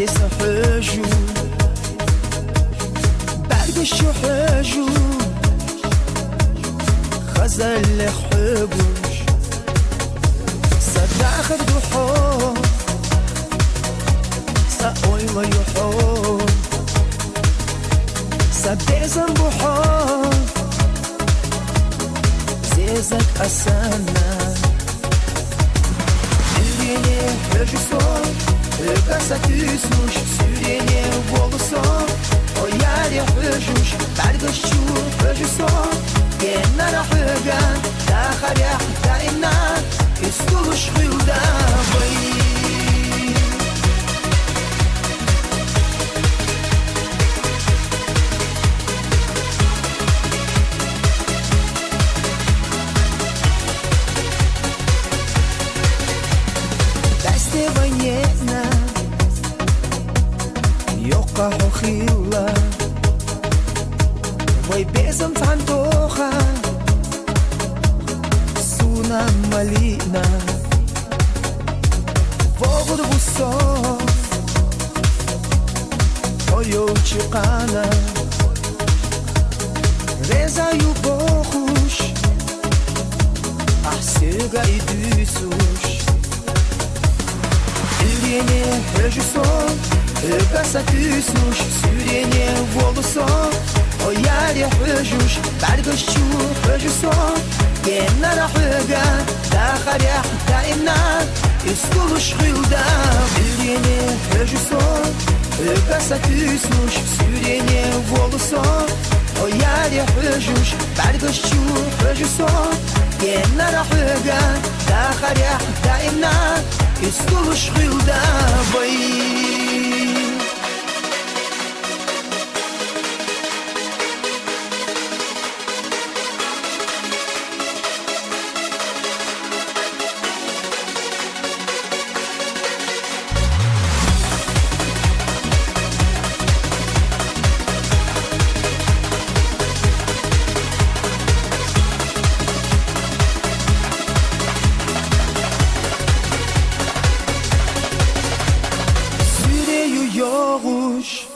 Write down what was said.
حجو بعدش حجو خزل حبوش صداخد بحور سأوي ما يحور سبيزن بحور زيزك أسانا Süreni hıcı son Hıkasa küsmüş Süreni bolu son O yari hıcış Bergış çu hıcı son Genara hıgan Dağar ya daimna Üstuluş hılda Vay Vanjedna Yoka hochila Vai bezam tantocha Suna malina Vogod busov Oyo chikana Reza yu bochush Ahsega idusush Süreni hıcı son Hıkasa küsmüş Süreni volu son O yari hıcış Bergış çu hıcı son Genara hıgan Dağar ya daimna Üstuluş hılda Süreni hıcı son Hıkasa küsmüş Süreni volu son O yari hıcış Bergış çu hıcı son Genara hıgan Dağar ya daimna Üstuluş hılda vay Yoğuş